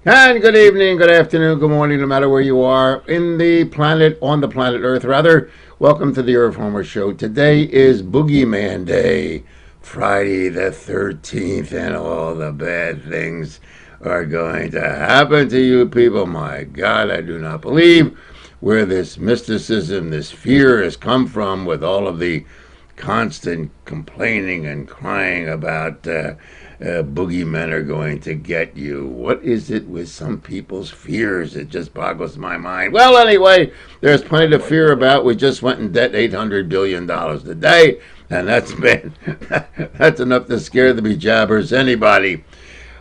And good evening, good afternoon, good morning, no matter where you are on the planet Earth, rather. Welcome to the Irv Homer Show. Today is Boogeyman Day, Friday the 13th, and all the bad things are going to happen to you people. My God, I do not believe where this mysticism, this fear has come from with all of the constant complaining and crying about boogeymen are going to get you. What is it with some people's fears? It just boggles my mind. Well, anyway, there's plenty to fear about. We just went in debt $800 billion today, and that's enough to scare the bejabbers anybody.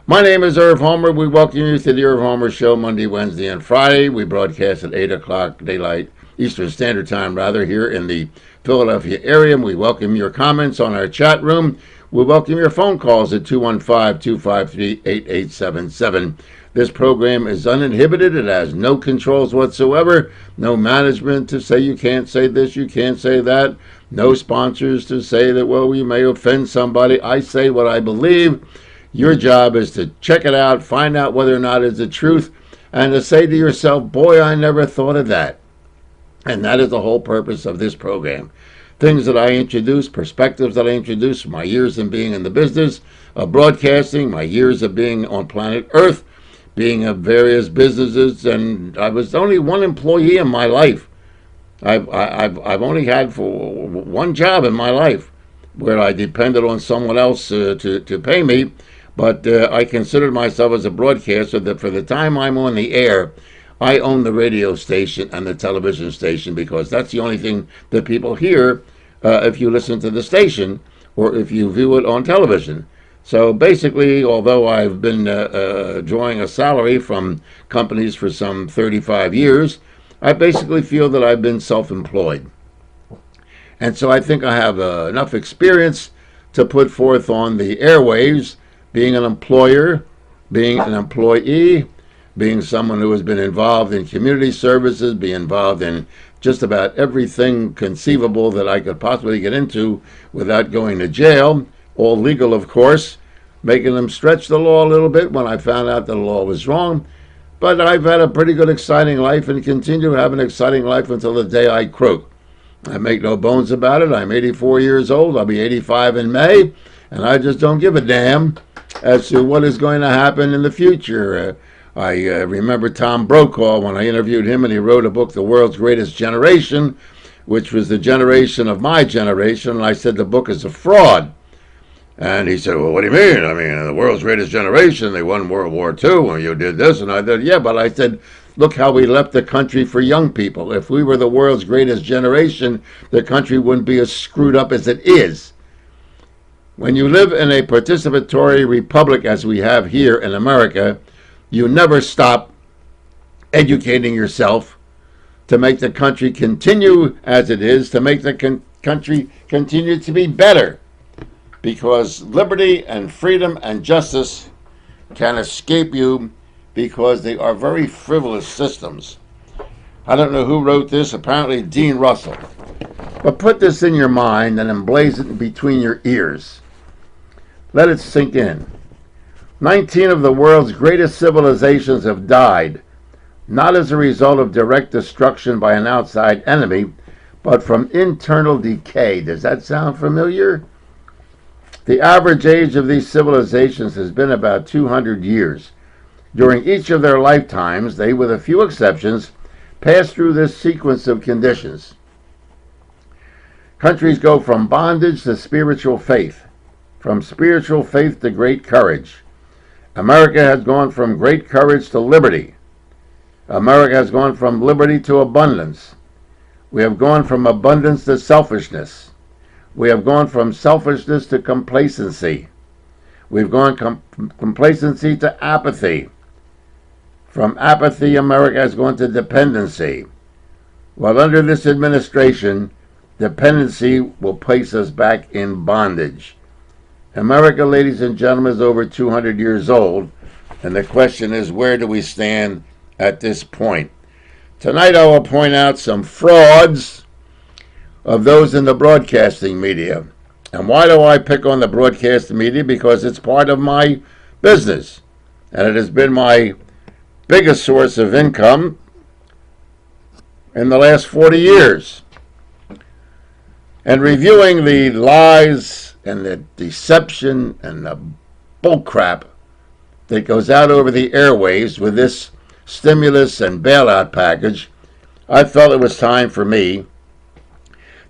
My name is Irv Homer. We welcome you to the Irv Homer Show Monday, Wednesday, and Friday. We broadcast at 8 o'clock daylight, Eastern Standard Time, rather, here in the Philadelphia area. We welcome your comments on our chat room. We welcome your phone calls at 215-253-8877. This program is uninhibited. It has no controls whatsoever, no management to say you can't say this, you can't say that, no sponsors to say that, well, we may offend somebody. I say what I believe. Your job is to check it out, find out whether or not it's the truth, and to say to yourself, boy, I never thought of that. And that is the whole purpose of this program. Things that I introduce, perspectives that I introduce, my years in being in the business of broadcasting, my years of being on planet Earth, being of various businesses, and I was only one employee in my life. I've only had for one job in my life where I depended on someone else to pay me, but I considered myself as a broadcaster that for the time I'm on the air, I own the radio station and the television station because that's the only thing that people hear if you listen to the station or if you view it on television. So basically, although I've been drawing a salary from companies for some 35 years, I basically feel that I've been self-employed. And so I think I have enough experience to put forth on the airwaves, being an employer, being an employee, being someone who has been involved in community services, being involved in just about everything conceivable that I could possibly get into without going to jail, all legal, of course, making them stretch the law a little bit when I found out that the law was wrong. But I've had a pretty good, exciting life and continue to have an exciting life until the day I croak. I make no bones about it. I'm 84 years old. I'll be 85 in May, and I just don't give a damn as to what is going to happen in the future. I remember Tom Brokaw when I interviewed him, and he wrote a book, The World's Greatest Generation, which was the generation of my generation, and I said the book is a fraud. And he said, well, what do you mean? I mean, the world's greatest generation, they won World War II, and you did this, and I did, yeah, but I said, look how we left the country for young people. If we were the world's greatest generation, the country wouldn't be as screwed up as it is. When you live in a participatory republic, as we have here in America, you never stop educating yourself to make the country continue as it is, to make the country continue to be better. Because liberty and freedom and justice can escape you because they are very frivolous systems. I don't know who wrote this, apparently Dean Russell. But put this in your mind and emblazon it between your ears. Let it sink in. 19 of the world's greatest civilizations have died, not as a result of direct destruction by an outside enemy, but from internal decay. Does that sound familiar? The average age of these civilizations has been about 200 years. During each of their lifetimes, they, with a few exceptions, pass through this sequence of conditions. Countries go from bondage to spiritual faith, from spiritual faith to great courage. America has gone from great courage to liberty. America has gone from liberty to abundance. We have gone from abundance to selfishness. We have gone from selfishness to complacency. We've gone from complacency to apathy. From apathy, America has gone to dependency. While under this administration, dependency will place us back in bondage. America, ladies and gentlemen, is over 200 years old, and the question is, where do we stand at this point? Tonight I will point out some frauds of those in the broadcasting media. And why do I pick on the broadcasting media? Because it's part of my business, and it has been my biggest source of income in the last 40 years. And reviewing the lies and the deception and the bullcrap that goes out over the airwaves with this stimulus and bailout package, I felt it was time for me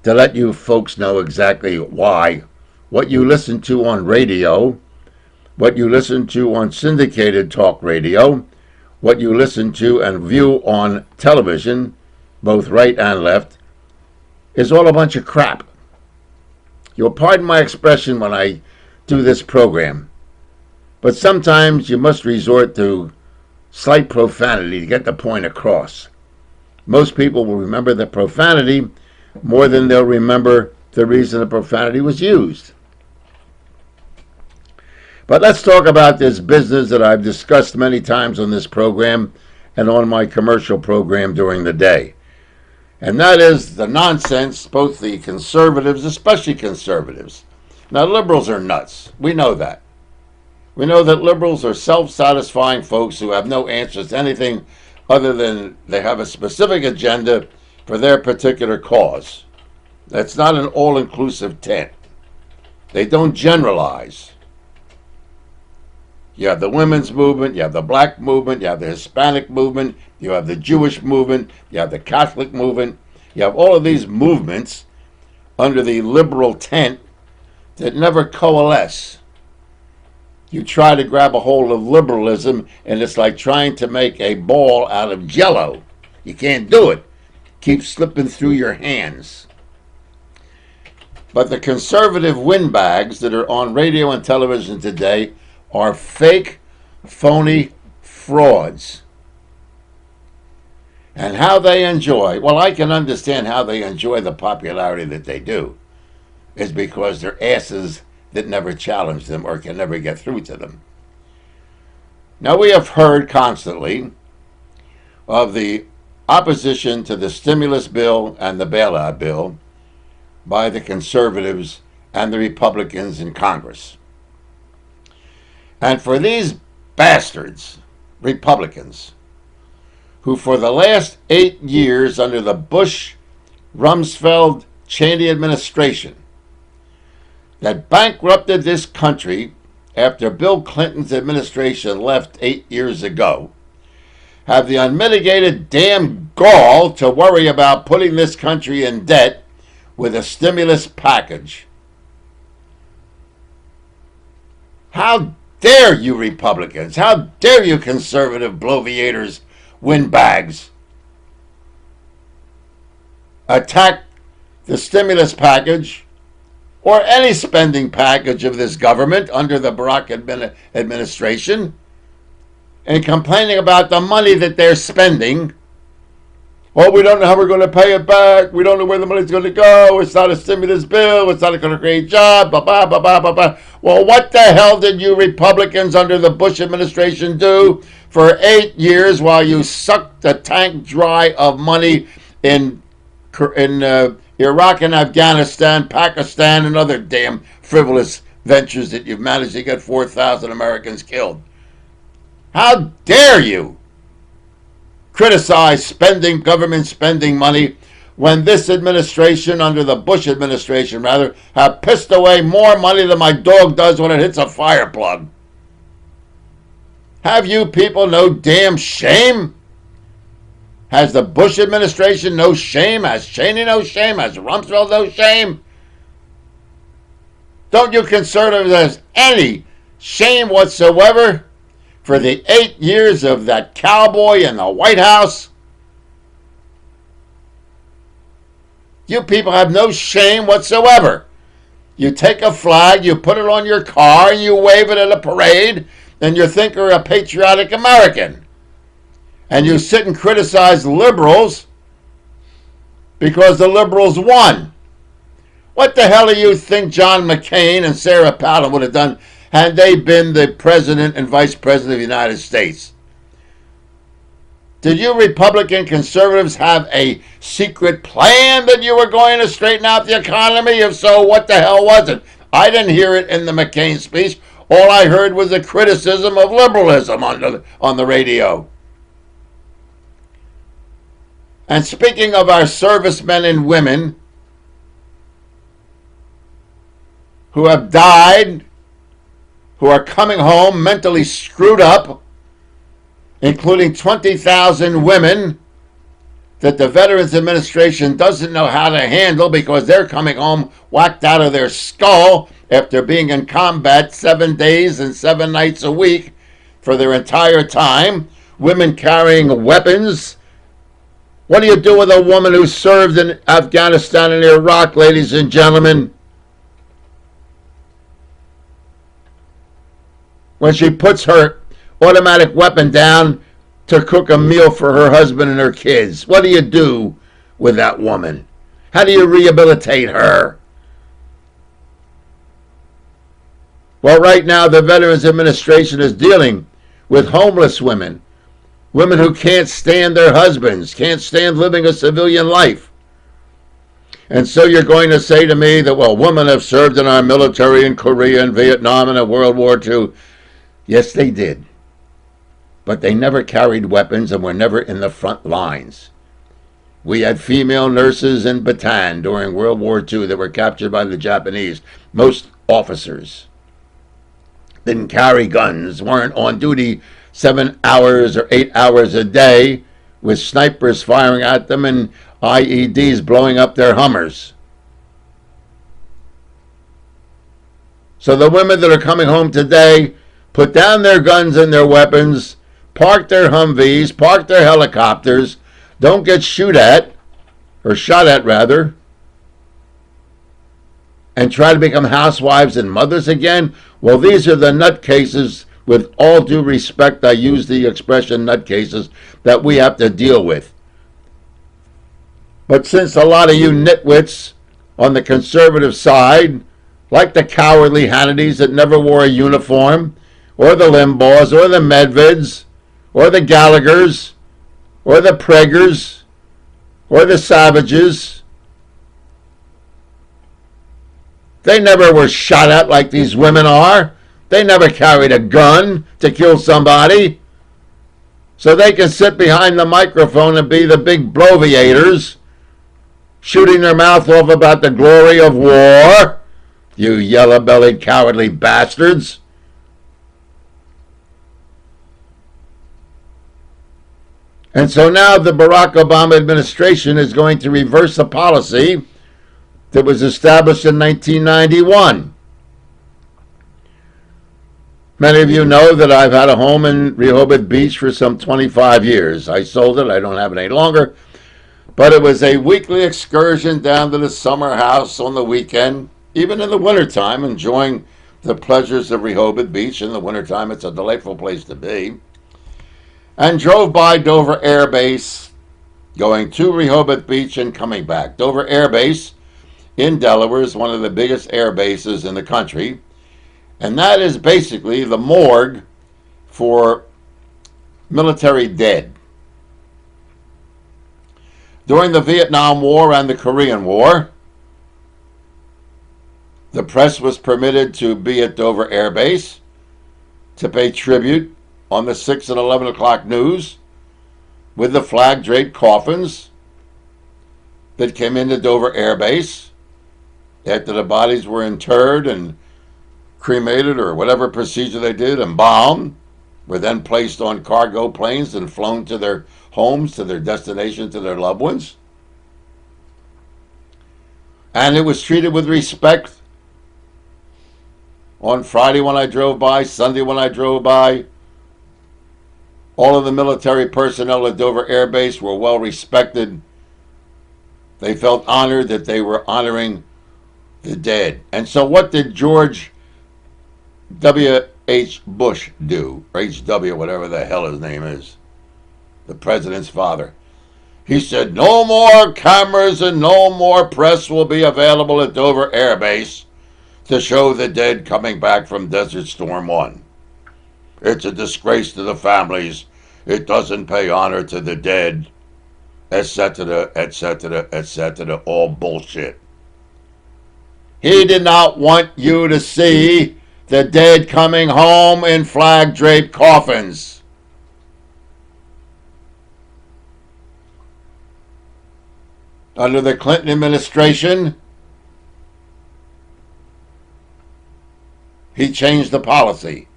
to let you folks know exactly why what you listen to on radio, what you listen to on syndicated talk radio, what you listen to and view on television, both right and left, is all a bunch of crap. You'll pardon my expression when I do this program, but sometimes you must resort to slight profanity to get the point across. Most people will remember the profanity more than they'll remember the reason the profanity was used. But let's talk about this business that I've discussed many times on this program and on my commercial program during the day. And that is the nonsense, both the conservatives, especially conservatives. Now, liberals are nuts. We know that. We know that liberals are self-satisfying folks who have no answers to anything other than they have a specific agenda for their particular cause. That's not an all-inclusive tent. They don't generalize. You have the women's movement, you have the black movement, you have the Hispanic movement, you have the Jewish movement, you have the Catholic movement. You have all of these movements under the liberal tent that never coalesce. You try to grab a hold of liberalism, and it's like trying to make a ball out of Jell-O. You can't do it. Keep slipping through your hands. But the conservative windbags that are on radio and television today are fake, phony frauds. And how they enjoy, well, I can understand how they enjoy the popularity that they do, is because they're asses that never challenge them or can never get through to them. Now, we have heard constantly of the opposition to the stimulus bill and the bailout bill by the conservatives and the Republicans in Congress. And for these bastards, Republicans, who for the last 8 years under the Bush, Rumsfeld, Cheney administration that bankrupted this country after Bill Clinton's administration left 8 years ago, have the unmitigated damn gall to worry about putting this country in debt with a stimulus package. How dare you Republicans? How dare you conservative bloviators, windbags, attack the stimulus package or any spending package of this government under the Barack administration and complaining about the money that they're spending. Oh, we don't know how we're going to pay it back. We don't know where the money's going to go. It's not a stimulus bill. It's not going to create jobs. Blah, blah, blah, blah, blah, blah. Well, what the hell did you Republicans under the Bush administration do for 8 years while you sucked the tank dry of money in Iraq and Afghanistan, Pakistan, and other damn frivolous ventures that you've managed to get 4,000 Americans killed? How dare you criticize spending, government spending money, when this administration, under the Bush administration rather, have pissed away more money than my dog does when it hits a fire plug? Have you people no damn shame? Has the Bush administration no shame? Has Cheney no shame? Has Rumsfeld no shame? Don't you conservatives have any shame whatsoever for the 8 years of that cowboy in the White House? You people have no shame whatsoever. You take a flag, you put it on your car, and you wave it at a parade, and you think you're a patriotic American. And you sit and criticize liberals because the liberals won. What the hell do you think John McCain and Sarah Palin would have done had they been the president and vice president of the United States? Did you Republican conservatives have a secret plan that you were going to straighten out the economy? If so, what the hell was it? I didn't hear it in the McCain speech. All I heard was a criticism of liberalism on the radio. And speaking of our servicemen and women who have died, who are coming home mentally screwed up, including 20,000 women that the Veterans Administration doesn't know how to handle because they're coming home whacked out of their skull after being in combat 7 days and 7 nights a week for their entire time. Women carrying weapons. What do you do with a woman who served in Afghanistan and Iraq, ladies and gentlemen? When she puts her automatic weapon down to cook a meal for her husband and her kids. What do you do with that woman? How do you rehabilitate her? Well, right now the Veterans Administration is dealing with homeless women, women who can't stand their husbands, can't stand living a civilian life. And so you're going to say to me that, well, women have served in our military in Korea and Vietnam and in World War II. Yes, they did. But they never carried weapons and were never in the front lines. We had female nurses in Bataan during World War II that were captured by the Japanese. Most officers didn't carry guns, weren't on duty 7 hours or 8 hours a day with snipers firing at them and IEDs blowing up their Hummers. So the women that are coming home today put down their guns and their weapons, park their Humvees, park their helicopters, don't get shot at, and try to become housewives and mothers again. Well, these are the nutcases, with all due respect, I use the expression nutcases, that we have to deal with. But since a lot of you nitwits on the conservative side, like the cowardly Hannitys that never wore a uniform, or the Limbaughs, or the Medveds, or the Gallaghers, or the Pregers, or the Savages, they never were shot at like these women are. They never carried a gun to kill somebody. So they can sit behind the microphone and be the big bloviators, shooting their mouth off about the glory of war, you yellow-bellied, cowardly bastards. And so now the Barack Obama administration is going to reverse a policy that was established in 1991. Many of you know that I've had a home in Rehoboth Beach for some 25 years. I sold it. I don't have it any longer. But it was a weekly excursion down to the summer house on the weekend, even in the wintertime, enjoying the pleasures of Rehoboth Beach. In the wintertime, it's a delightful place to be. And drove by Dover Air Base, going to Rehoboth Beach and coming back. Dover Air Base in Delaware is one of the biggest air bases in the country. And that is basically the morgue for military dead. During the Vietnam War and the Korean War, the press was permitted to be at Dover Air Base to pay tribute on the 6 and 11 o'clock news with the flag-draped coffins that came into Dover Air Base after the bodies were interred and cremated or whatever procedure they did, embalmed, were then placed on cargo planes and flown to their homes, to their destination, to their loved ones. And it was treated with respect on Friday when I drove by, Sunday when I drove by. All of the military personnel at Dover Air Base were well respected. They felt honored that they were honoring the dead. And so what did George W.H. Bush do? Or H.W., whatever the hell his name is. The president's father. He said, no more cameras and no more press will be available at Dover Air Base to show the dead coming back from Desert Storm 1. It's a disgrace to the families. It doesn't pay honor to the dead, etc., etc., etc., all bullshit. He did not want you to see the dead coming home in flag-draped coffins. Under the Clinton administration, he changed the policy.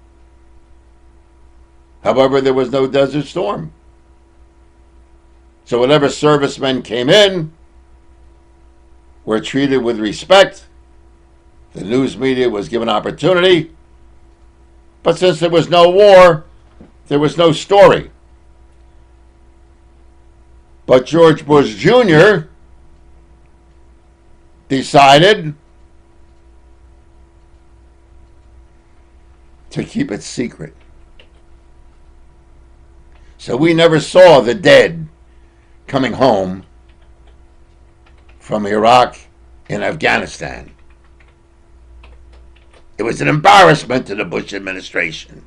However, there was no Desert Storm. So whatever servicemen came in were treated with respect. The news media was given opportunity. But since there was no war, there was no story. But George Bush Jr. decided to keep it secret. So we never saw the dead coming home from Iraq and Afghanistan. It was an embarrassment to the Bush administration.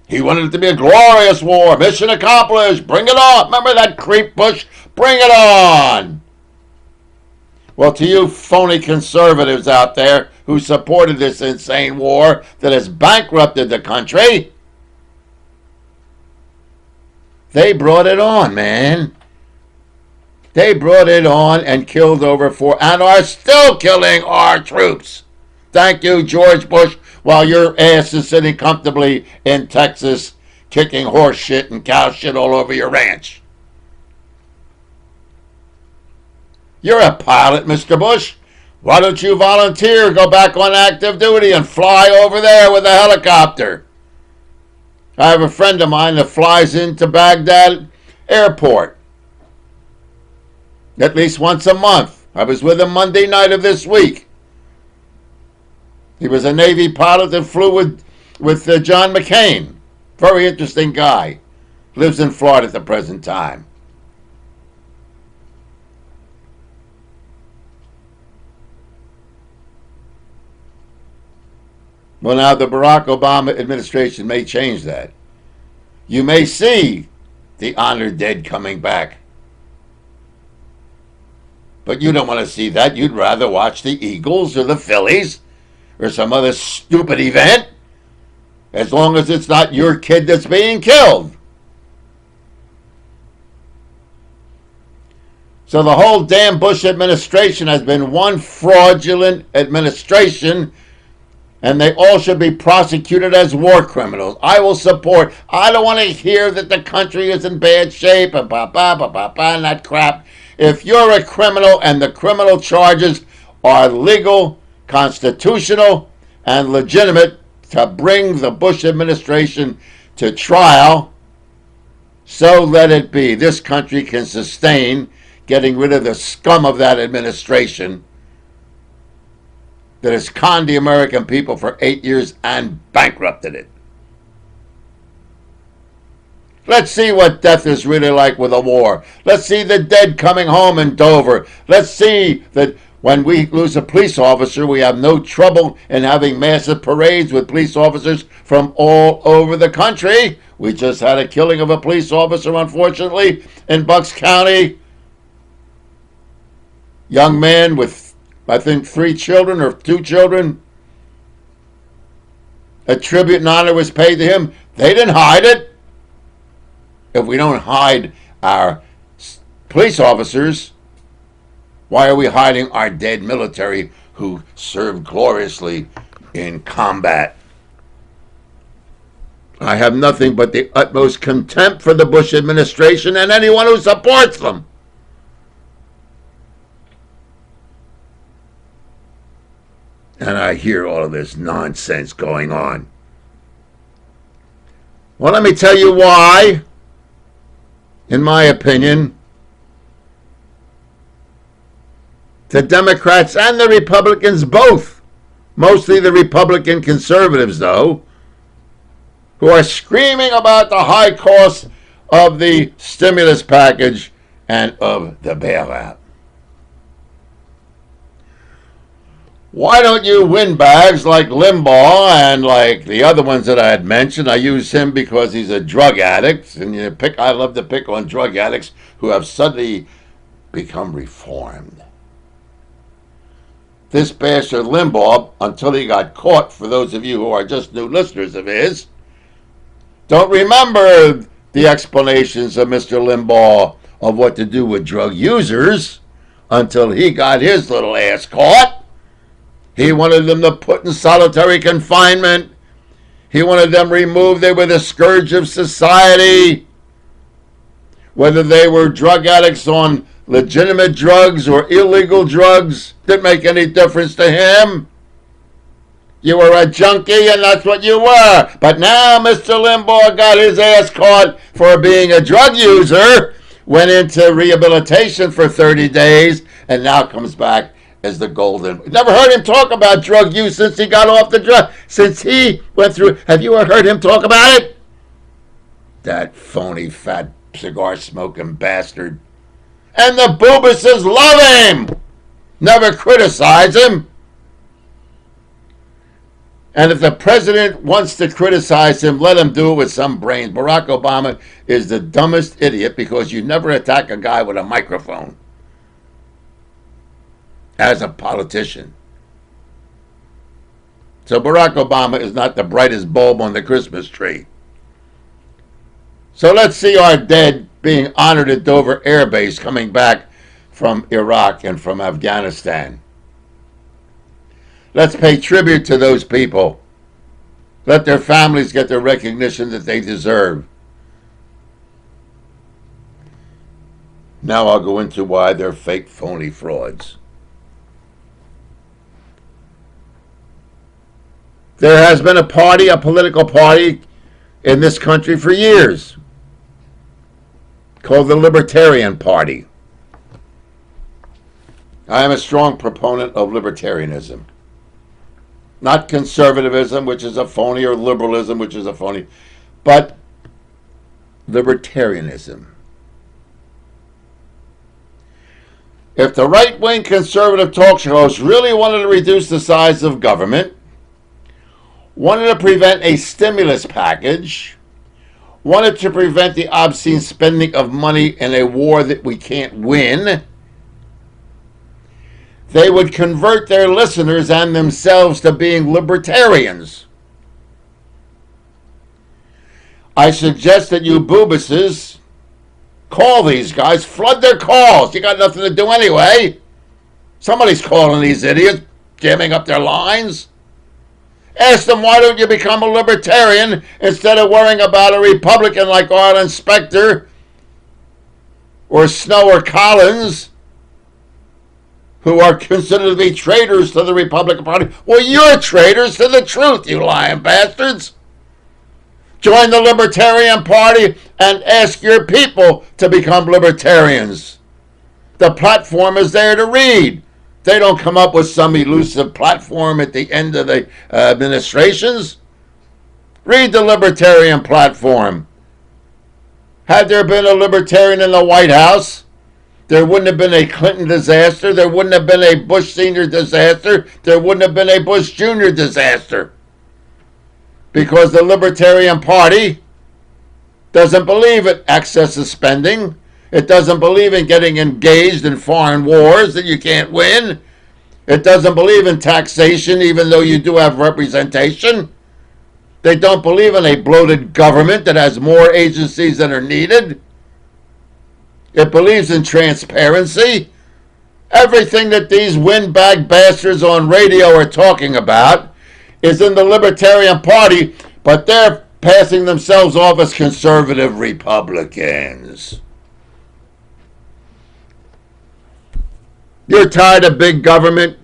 He wanted it to be a glorious war, mission accomplished, bring it on. Remember that creep Bush? Bring it on. Well, to you phony conservatives out there who supported this insane war that has bankrupted the country, they brought it on, man. They brought it on and killed and are still killing our troops. Thank you, George Bush, while your ass is sitting comfortably in Texas kicking horse shit and cow shit all over your ranch. You're a pilot, Mr. Bush. Why don't you volunteer, go back on active duty and fly over there with a helicopter? I have a friend of mine that flies into Baghdad airport at least once a month. I was with him Monday night of this week. He was a Navy pilot that flew with John McCain. Very interesting guy. Lives in Florida at the present time. Well, now the Barack Obama administration may change that. You may see the honored dead coming back. But you don't want to see that. You'd rather watch the Eagles or the Phillies or some other stupid event, as long as it's not your kid that's being killed. So the whole damn Bush administration has been one fraudulent administration, and they all should be prosecuted as war criminals. I will support. I don't want to hear that the country is in bad shape and and that crap. If you're a criminal and the criminal charges are legal, constitutional, and legitimate to bring the Bush administration to trial, so let it be. This country can sustain getting rid of the scum of that administration that has conned the American people for 8 years and bankrupted it. Let's see what death is really like with a war. Let's see the dead coming home in Dover. Let's see that when we lose a police officer, we have no trouble in having massive parades with police officers from all over the country. We just had a killing of a police officer, unfortunately, in Bucks County. Young man with, I think, 3 children or 2 children. A tribute and honor was paid to him. They didn't hide it. If we don't hide our police officers, why are we hiding our dead military who served gloriously in combat? I have nothing but the utmost contempt for the Bush administration and anyone who supports them. And I hear all of this nonsense going on. Well, let me tell you why, in my opinion, the Democrats and the Republicans both, mostly the Republican conservatives though, who are screaming about the high cost of the stimulus package and of the bailout. Why don't you windbags like Limbaugh and like the other ones that I had mentioned? I use him because he's a drug addict, and I love to pick on drug addicts who have suddenly become reformed. This bastard Limbaugh, until he got caught, for those of you who are just new listeners of his, don't remember the explanations of Mr. Limbaugh of what to do with drug users until he got his little ass caught. He wanted them to put in solitary confinement. He wanted them removed. They were the scourge of society. Whether they were drug addicts on legitimate drugs or illegal drugs, didn't make any difference to him. You were a junkie, and that's what you were. But now Mr. Limbaugh got his ass caught for being a drug user, went into rehabilitation for 30 days, and now comes back as the golden. Never heard him talk about drug use since he got off the drug. Since he went through. Have you ever heard him talk about it? That phony, fat, cigar-smoking bastard. And the Boobuses love him. Never criticize him. And if the president wants to criticize him, let him do it with some brains. Barack Obama is the dumbest idiot because you never attack a guy with a microphone as a politician. So Barack Obama is not the brightest bulb on the Christmas tree. So let's see our dead being honored at Dover Air Base coming back from Iraq and from Afghanistan. Let's pay tribute to those people. Let their families get the recognition that they deserve. Now I'll go into why they're fake, phony frauds. There has been a party, a political party in this country for years called the Libertarian Party. I am a strong proponent of libertarianism. Not conservatism, which is a phony, or liberalism, which is a phony, but libertarianism. If the right-wing conservative talk show hosts really wanted to reduce the size of government, wanted to prevent a stimulus package, wanted to prevent the obscene spending of money in a war that we can't win, they would convert their listeners and themselves to being libertarians. I suggest that you Boobuses call these guys, flood their calls. You got nothing to do anyway. Somebody's calling these idiots, jamming up their lines. Ask them, why don't you become a libertarian instead of worrying about a Republican like Arlen Specter or Snow or Collins, who are considered to be traitors to the Republican Party? Well, you're traitors to the truth, you lying bastards. Join the Libertarian Party and ask your people to become libertarians. The platform is there to read. They don't come up with some elusive platform at the end of the administrations. Read the Libertarian platform. Had there been a Libertarian in the White House, there wouldn't have been a Clinton disaster. There wouldn't have been a Bush Sr. disaster. There wouldn't have been a Bush Jr. disaster. Because the Libertarian Party doesn't believe in excessive spending. It doesn't believe in getting engaged in foreign wars that you can't win. It doesn't believe in taxation, even though you do have representation. They don't believe in a bloated government that has more agencies than are needed. It believes in transparency. Everything that these windbag bastards on radio are talking about is in the Libertarian Party, but they're passing themselves off as conservative Republicans. You're tired of big government.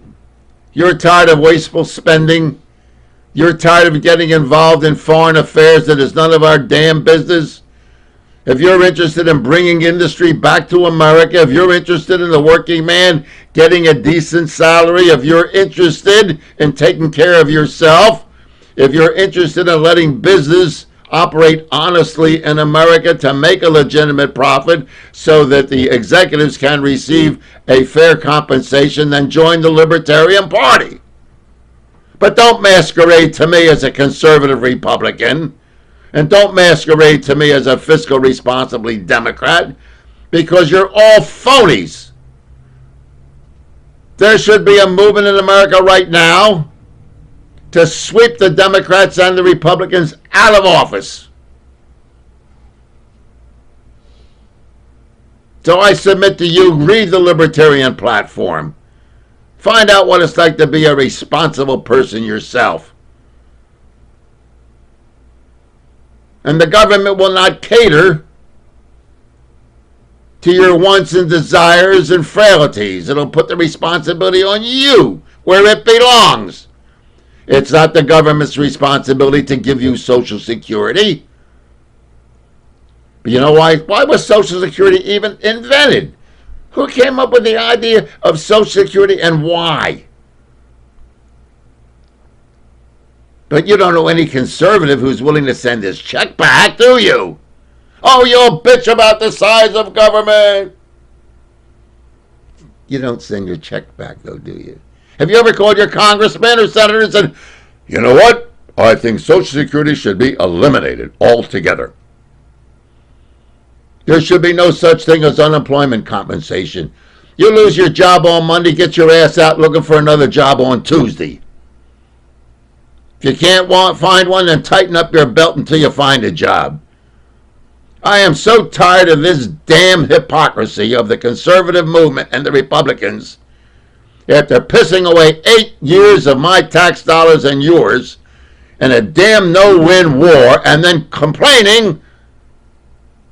You're tired of wasteful spending. You're tired of getting involved in foreign affairs that is none of our damn business. If you're interested in bringing industry back to America, if you're interested in the working man getting a decent salary, if you're interested in taking care of yourself, if you're interested in letting business operate honestly in America to make a legitimate profit so that the executives can receive a fair compensation, then join the Libertarian Party. But don't masquerade to me as a conservative Republican, and don't masquerade to me as a fiscal responsibly Democrat, because you're all phonies. There should be a movement in America right now to sweep the Democrats and the Republicans out of office. So I submit to you, read the Libertarian platform. Find out what it's like to be a responsible person yourself. And the government will not cater to your wants and desires and frailties. It'll put the responsibility on you where it belongs. It's not the government's responsibility to give you Social Security. But you know why? Why was Social Security even invented? Who came up with the idea of Social Security and why? But you don't know any conservative who's willing to send his check back, do you? Oh, you'll bitch about the size of government. You don't send your check back, though, do you? Have you ever called your congressman or senator and said, you know what? I think Social Security should be eliminated altogether. There should be no such thing as unemployment compensation. You lose your job on Monday, get your ass out looking for another job on Tuesday. If you can't find one, then tighten up your belt until you find a job. I am so tired of this damn hypocrisy of the conservative movement and the Republicans. After pissing away 8 years of my tax dollars and yours in a damn no-win war, and then complaining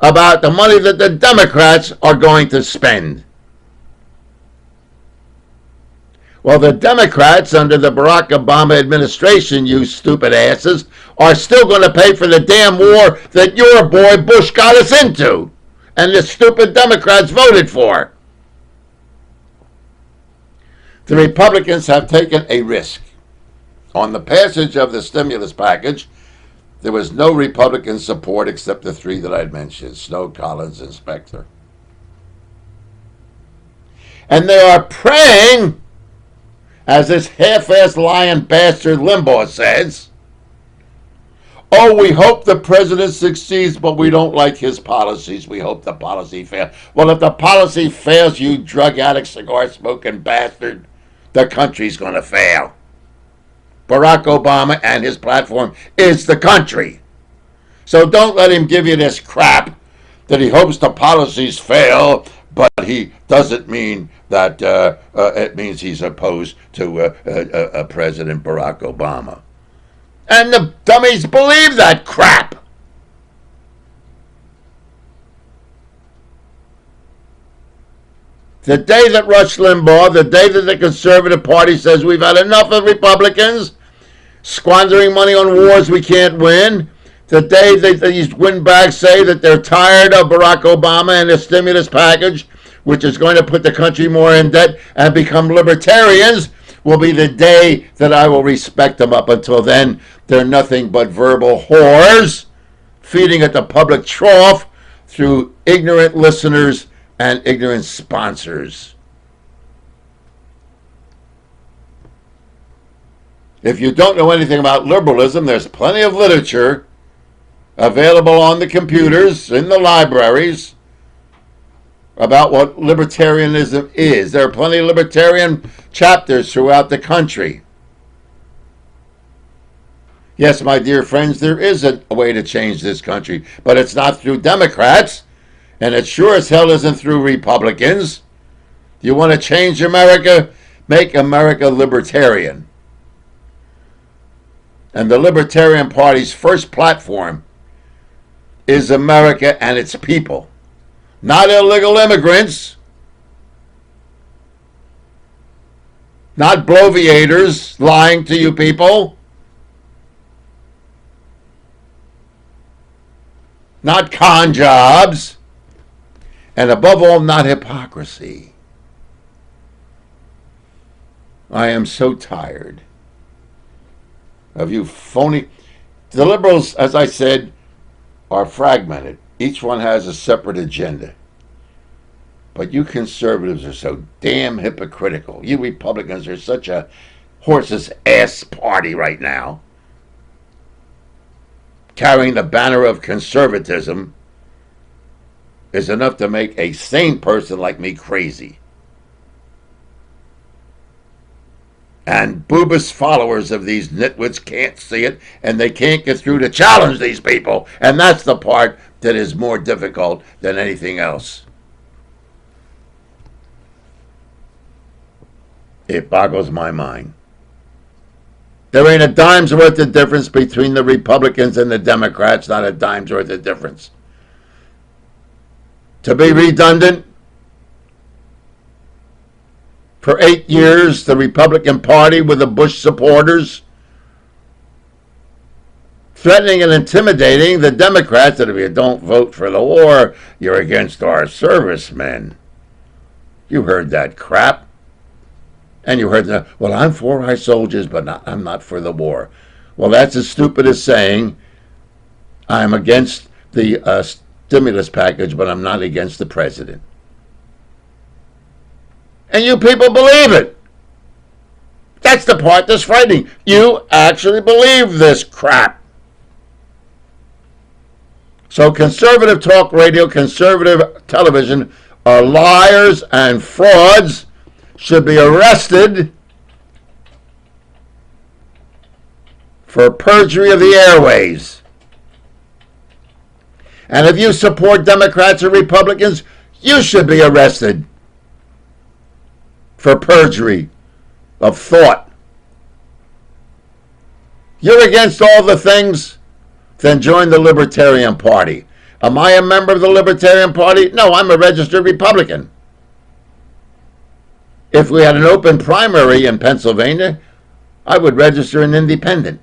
about the money that the Democrats are going to spend. Well, the Democrats under the Barack Obama administration, you stupid asses, are still going to pay for the damn war that your boy Bush got us into and the stupid Democrats voted for. The Republicans have taken a risk. On the passage of the stimulus package, there was no Republican support except the three that I'd mentioned, Snow, Collins, and Specter. And they are praying, as this half-assed lying bastard Limbaugh says, oh, we hope the president succeeds, but we don't like his policies. We hope the policy fails. Well, if the policy fails, you drug addict, cigar-smoking bastard, the country's going to fail. Barack Obama and his platform is the country. So don't let him give you this crap that he hopes the policies fail, but he doesn't mean that it means he's opposed to President Barack Obama. And the dummies believe that crap. The day that Rush Limbaugh, the day that the Conservative Party says we've had enough of Republicans squandering money on wars we can't win, the day that these windbags say that they're tired of Barack Obama and his stimulus package, which is going to put the country more in debt and become libertarians, will be the day that I will respect them. Up until then, they're nothing but verbal whores, feeding at the public trough through ignorant listeners and ignorant sponsors. If you don't know anything about liberalism, there's plenty of literature available on the computers, in the libraries, about what libertarianism is. There are plenty of libertarian chapters throughout the country. Yes, my dear friends, there is a way to change this country, but it's not through Democrats, and it sure as hell isn't through Republicans. You want to change America? Make America libertarian. And the Libertarian Party's first platform is America and its people. Not illegal immigrants, not bloviators lying to you people, not con jobs, and above all, not hypocrisy. I am so tired of you phony. The liberals, as I said, are fragmented. Each one has a separate agenda. But you conservatives are so damn hypocritical. You Republicans are such a horse's ass party right now, carrying the banner of conservatism is enough to make a sane person like me crazy. And boobus followers of these nitwits can't see it, and they can't get through to challenge these people. And that's the part that is more difficult than anything else. It boggles my mind. There ain't a dime's worth of difference between the Republicans and the Democrats, not a dime's worth of difference. To be redundant, for 8 years, the Republican Party with the Bush supporters threatening and intimidating the Democrats that if you don't vote for the war, you're against our servicemen. You heard that crap. And you heard that, well, I'm for our soldiers, but I'm not for the war. Well, that's as stupid as saying I'm against the stimulus package, but I'm not against the president. And you people believe it. That's the part that's frightening. You actually believe this crap. So conservative talk radio, conservative television are liars and frauds, should be arrested for perjury of the airways. And if you support Democrats or Republicans, you should be arrested for perjury of thought. You're against all the things, then join the Libertarian Party. Am I a member of the Libertarian Party? No, I'm a registered Republican. If we had an open primary in Pennsylvania, I would register an independent.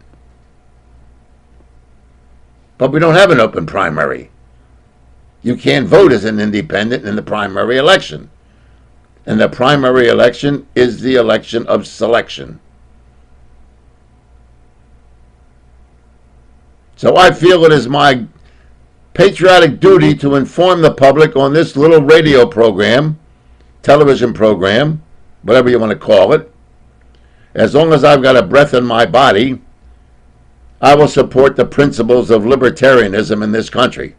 But we don't have an open primary. You can't vote as an independent in the primary election. And the primary election is the election of selection. So I feel it is my patriotic duty to inform the public on this little radio program, television program, whatever you want to call it. As long as I've got a breath in my body, I will support the principles of libertarianism in this country.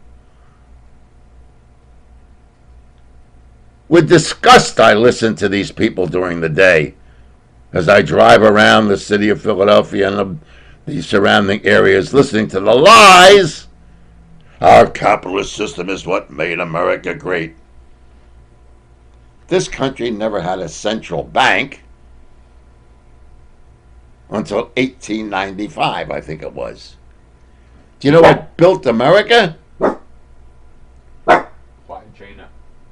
With disgust, I listen to these people during the day as I drive around the city of Philadelphia and the surrounding areas, listening to the lies. Our capitalist system is what made America great. This country never had a central bank until 1895, I think it was. Do you know what built America? China.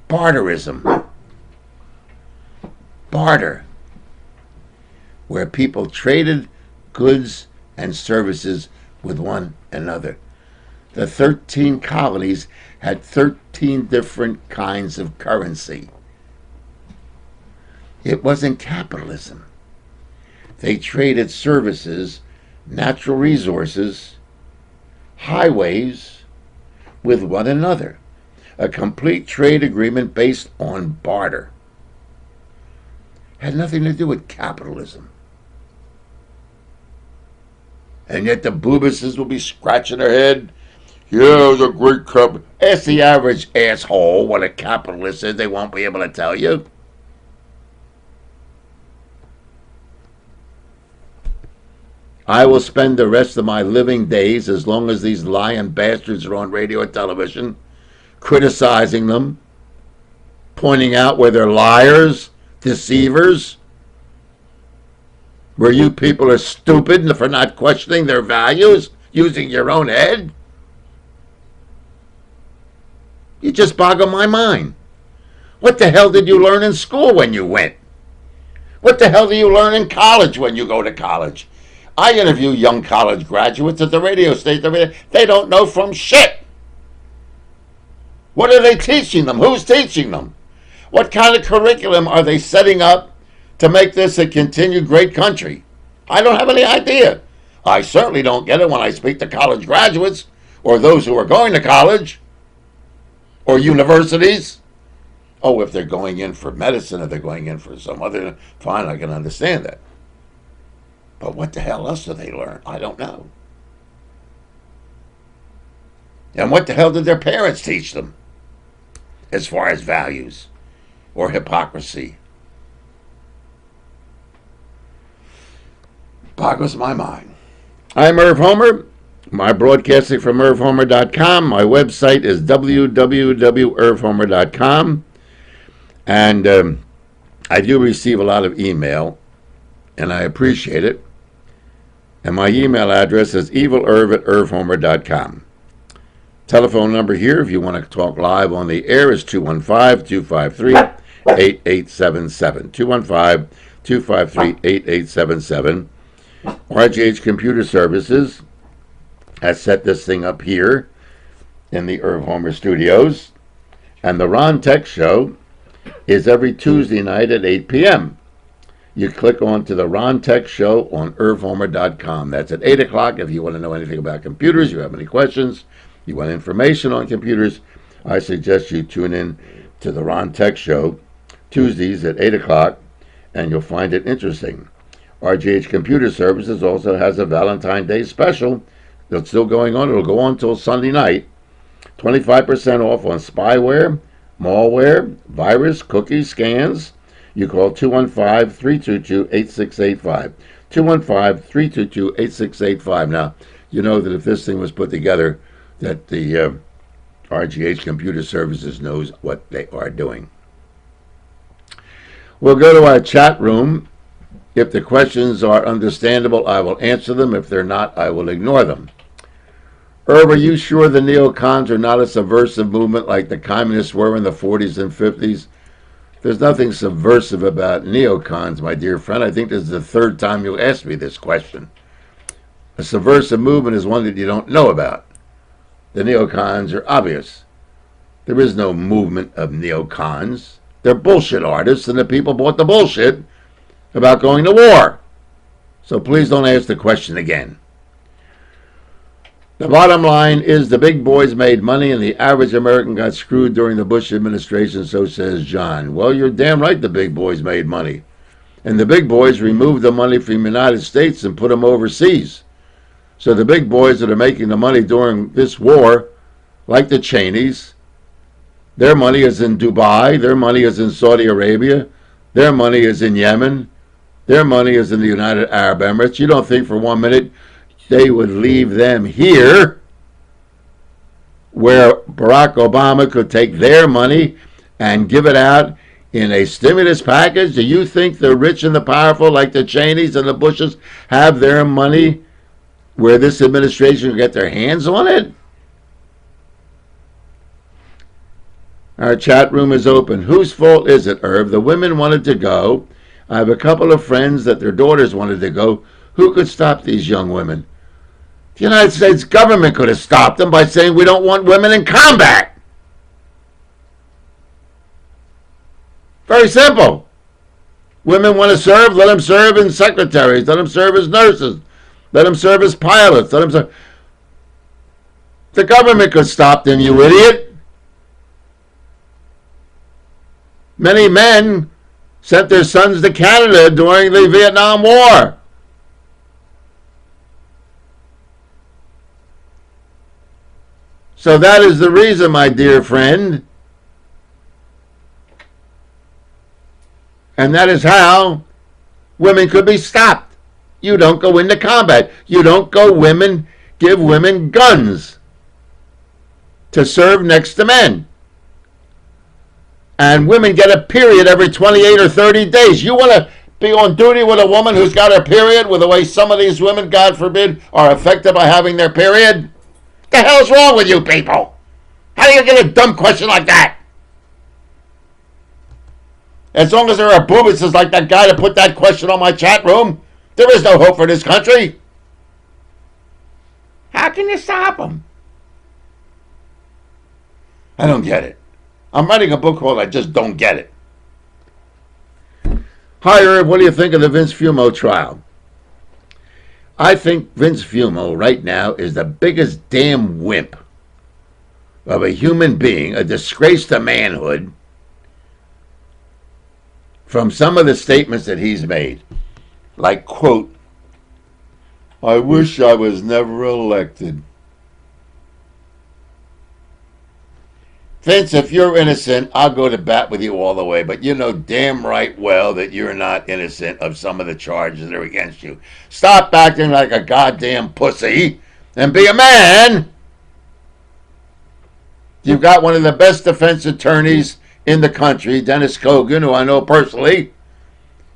Barterism. Barter. Where people traded goods and services with one another. The 13 colonies had 13 different kinds of currency. It wasn't capitalism. They traded services, natural resources, highways with one another. A complete trade agreement based on barter. Had nothing to do with capitalism. And yet the boobuses will be scratching their head. Yeah, the great capital. Ask the average asshole what a capitalist is. They won't be able to tell you. I will spend the rest of my living days, as long as these lying bastards are on radio or television, criticizing them, pointing out where they're liars, deceivers, where you people are stupid for not questioning their values, using your own head. You just boggle my mind. What the hell did you learn in school when you went? What the hell do you learn in college when you go to college? I interview young college graduates at the radio station. They don't know from shit. What are they teaching them? Who's teaching them? What kind of curriculum are they setting up to make this a continued great country? I don't have any idea. I certainly don't get it when I speak to college graduates or those who are going to college or universities. Oh, if they're going in for medicine, if they're going in for some other, fine, I can understand that. But what the hell else do they learn? I don't know. And what the hell did their parents teach them as far as values or hypocrisy? Boggles my mind. I'm Irv Homer. My broadcasting from irvhomer.com. My website is www.irvhomer.com. And I do receive a lot of email. and I appreciate it. And my email address is evilirv@irvhomer.com. Telephone number here, if you want to talk live on the air, is 215-253-8877. 215-253-8877. RGH Computer Services has set this thing up here in the Irv Homer Studios. And the Ron Tech Show is every Tuesday night at 8 p.m. You click on to the Ron Tech Show on irvhomer.com. That's at 8 o'clock. If you want to know anything about computers, you have any questions, you want information on computers, I suggest you tune in to the Ron Tech Show Tuesdays at 8 o'clock, and you'll find it interesting. RGH Computer Services also has a Valentine's Day special that's still going on. It'll go on until Sunday night. 25% off on spyware, malware, virus, cookie scans. You call 215-322-8685. 215-322-8685. Now, you know that if this thing was put together, that the RGH Computer Services knows what they are doing. We'll go to our chat room. If the questions are understandable, I will answer them. If they're not, I will ignore them. Irv, are you sure the neocons are not a subversive movement like the communists were in the 40s and 50s? There's nothing subversive about neocons, my dear friend. I think this is the third time you asked me this question. A subversive movement is one that you don't know about. The neocons are obvious. There is no movement of neocons. They're bullshit artists, and the people bought the bullshit about going to war. So please don't ask the question again. The bottom line is the big boys made money and the average American got screwed during the Bush administration, so says John. Well, you're damn right the big boys made money. And the big boys removed the money from the United States and put them overseas. So the big boys that are making the money during this war, like the Cheneys, their money is in Dubai, their money is in Saudi Arabia, their money is in Yemen, their money is in the United Arab Emirates. You don't think for 1 minute they would leave them here where Barack Obama could take their money and give it out in a stimulus package? Do you think the rich and the powerful like the Cheneys and the Bushes have their money where this administration can get their hands on it? Our chat room is open. Whose fault is it, Irv? The women wanted to go. I have a couple of friends that their daughters wanted to go. Who could stop these young women? The United States government could have stopped them by saying we don't want women in combat. Very simple. Women want to serve, let them serve as secretaries, let them serve as nurses, let them serve as pilots, let them serve. The government could stop them, you idiot. Many men sent their sons to Canada during the Vietnam War. So that is the reason, my dear friend. And that is how women could be stopped. You don't go into combat. You don't go give women guns to serve next to men. And women get a period every 28 or 30 days. You want to be on duty with a woman who's got her period with the way some of these women, God forbid, are affected by having their period? What the hell's wrong with you people? How do you get a dumb question like that? As long as there are boobies like that guy that put that question on my chat room, there is no hope for this country. How can you stop them? I don't get it. I'm writing a book called I Just Don't Get It. Hi, Irv. What do you think of the Vince Fumo trial? I think Vince Fumo right now is the biggest damn wimp of a human being, a disgrace to manhood, from some of the statements that he's made. Like, quote, I wish I was never elected. Vince, if you're innocent, I'll go to bat with you all the way, but you know damn right well that you're not innocent of some of the charges that are against you. Stop acting like a goddamn pussy and be a man. You've got one of the best defense attorneys in the country, Dennis Kogan, who I know personally.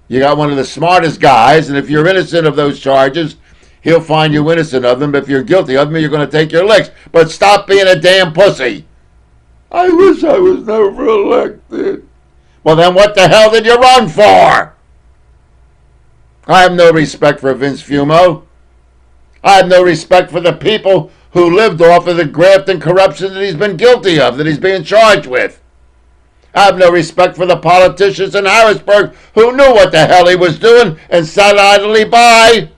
You got one of the smartest guys, and if you're innocent of those charges, he'll find you innocent of them. But if you're guilty of them, you're going to take your licks. But stop being a damn pussy. I wish I was never elected. Well, then what the hell did you run for? I have no respect for Vince Fumo. I have no respect for the people who lived off of the graft and corruption that he's been guilty of, that he's being charged with. I have no respect for the politicians in Harrisburg who knew what the hell he was doing and sat idly by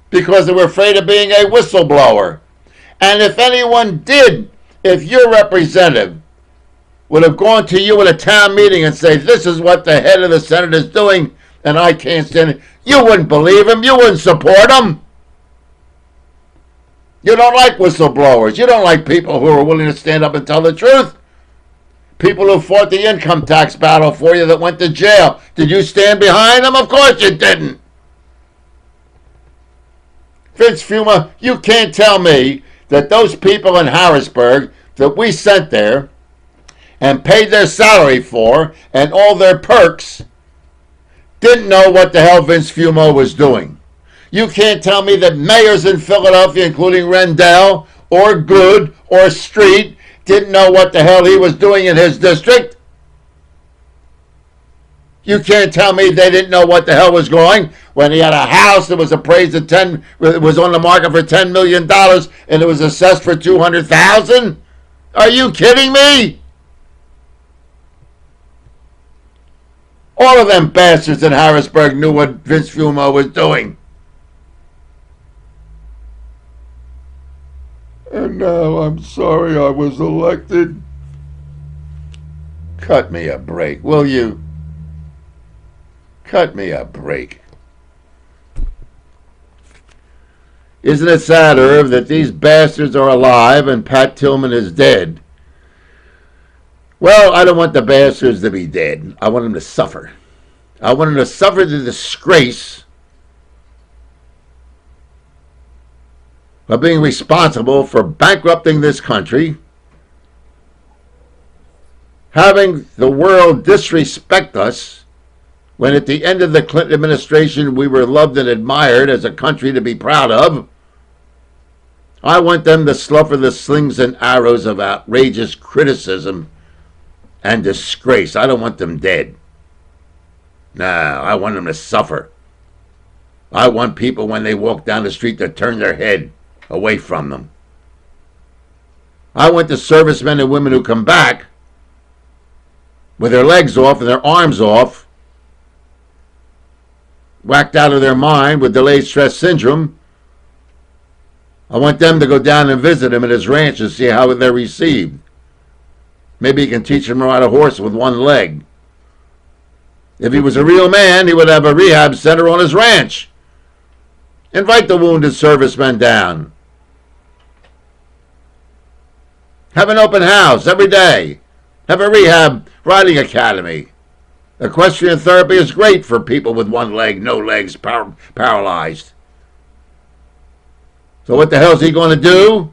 because they were afraid of being a whistleblower. And if anyone did, if your representative would have gone to you at a town meeting and say, this is what the head of the Senate is doing, and I can't stand it, you wouldn't believe him. You wouldn't support him. You don't like whistleblowers. You don't like people who are willing to stand up and tell the truth. People who fought the income tax battle for you that went to jail. Did you stand behind them? Of course you didn't. Vince Fuma, you can't tell me that those people in Harrisburg that we sent there and paid their salary for and all their perks didn't know what the hell Vince Fumo was doing. You can't tell me that mayors in Philadelphia, including Rendell or Good or Street, didn't know what the hell he was doing in his district. You can't tell me they didn't know what the hell was going when he had a house that was appraised at it was on the market for $10 million and it was assessed for $200,000. Are you kidding me? All of them bastards in Harrisburg knew what Vince Fumo was doing. And now I'm sorry I was elected. Cut me a break, will you? Cut me a break. Isn't it sad, Irv, that these bastards are alive and Pat Tillman is dead? Well, I don't want the bastards to be dead. I want them to suffer. I want them to suffer the disgrace of being responsible for bankrupting this country, having the world disrespect us when at the end of the Clinton administration we were loved and admired as a country to be proud of. I want them to suffer the slings and arrows of outrageous criticism and disgrace. I don't want them dead. No, I want them to suffer. I want people when they walk down the street to turn their head away from them. I want the servicemen and women who come back with their legs off and their arms off, whacked out of their mind with delayed stress syndrome. I want them to go down and visit him at his ranch and see how they're received. Maybe he can teach them to ride a horse with one leg. If he was a real man, he would have a rehab center on his ranch. Invite the wounded servicemen down. Have an open house every day. Have a rehab riding academy. Equestrian therapy is great for people with one leg, no legs, paralyzed. So what the hell is he going to do?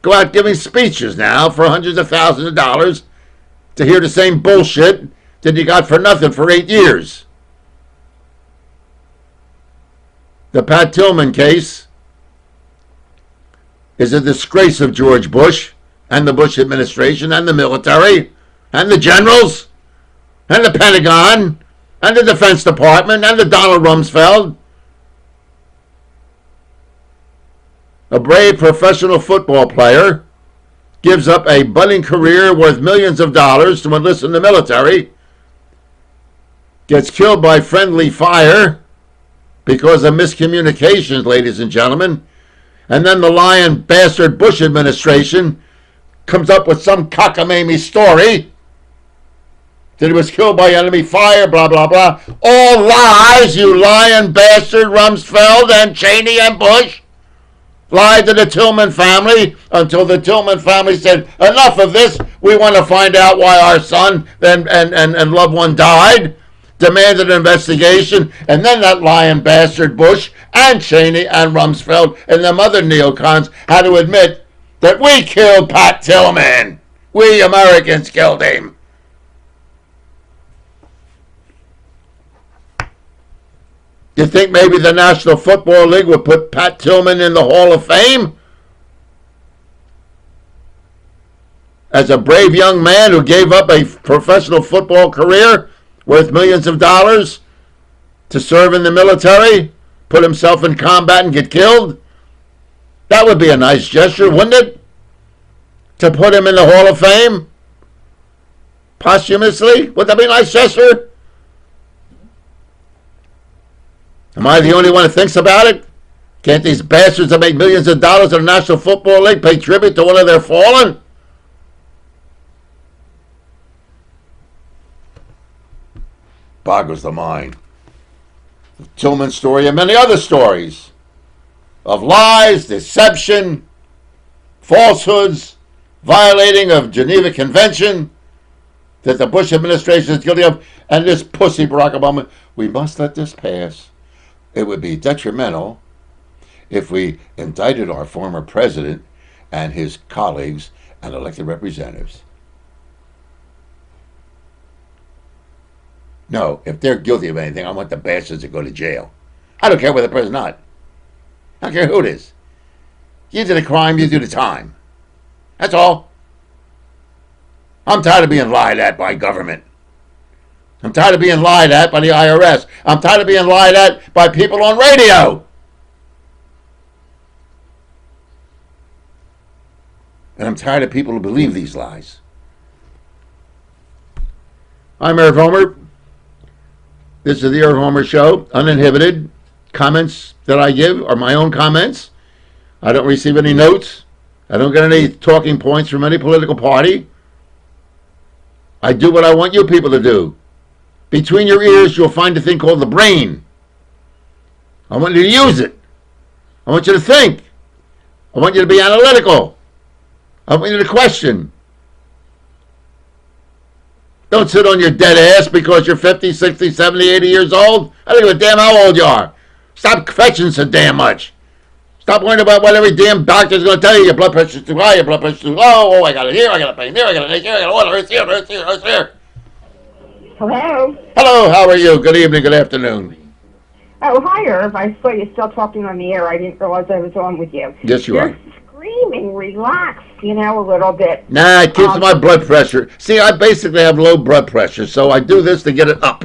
Go out giving speeches now for hundreds of thousands of dollars to hear the same bullshit that you got for nothing for 8 years. The Pat Tillman case is a disgrace of George Bush and the Bush administration and the military and the generals and the Pentagon and the Defense Department and the Donald Rumsfeld. A brave professional football player gives up a budding career worth millions of dollars to enlist in the military, gets killed by friendly fire because of miscommunications, ladies and gentlemen, and then the lying bastard Bush administration comes up with some cockamamie story that he was killed by enemy fire, blah, blah, blah. All lies, you lying bastard Rumsfeld and Cheney and Bush. Lied to the Tillman family until the Tillman family said, enough of this. We want to find out why our son and loved one died. Demanded an investigation, and then that lying bastard Bush and Cheney and Rumsfeld and them other neocons had to admit that we killed Pat Tillman. We Americans killed him. You think maybe the National Football League would put Pat Tillman in the Hall of Fame? As a brave young man who gave up a professional football career worth millions of dollars to serve in the military, put himself in combat and get killed? That would be a nice gesture, wouldn't it? To put him in the Hall of Fame? Posthumously? Would that be a nice gesture? Am I the only one who thinks about it? Can't these bastards that make millions of dollars in the National Football League pay tribute to one of their fallen? Boggles the mind. The Tillman story and many other stories of lies, deception, falsehoods, violating of Geneva Convention that the Bush administration is guilty of, and this pussy Barack Obama. We must let this pass. It would be detrimental if we indicted our former president and his colleagues and elected representatives. No, if they're guilty of anything, I want the bastards to go to jail. I don't care whether the president's not. I don't care who it is. You did a crime, you do the time. That's all. I'm tired of being lied at by government. I'm tired of being lied at by the IRS. I'm tired of being lied at by people on radio. And I'm tired of people who believe these lies. I'm Irv Homer. This is the Irv Homer Show, uninhibited. Comments that I give are my own comments. I don't receive any notes. I don't get any talking points from any political party. I do what I want you people to do. Between your ears, you'll find a thing called the brain. I want you to use it. I want you to think. I want you to be analytical. I want you to question. Don't sit on your dead ass because you're 50, 60, 70, 80 years old. I don't give a damn how old you are. Stop fetching so damn much. Stop worrying about what every damn doctor's going to tell you. Your blood pressure's too high, your blood pressure's too low. Oh, I got it here, I got a pain there, I got it here, I got water, it's here, it's here, it's here. Hello. Hello, how are you? Good evening, good afternoon. Oh, hi, Irv. I saw you still talking on the air. I didn't realize I was on with you. Yes, you are. Screaming, relax, a little bit. Nah, it keeps my blood pressure. See, I basically have low blood pressure, so I do this to get it up.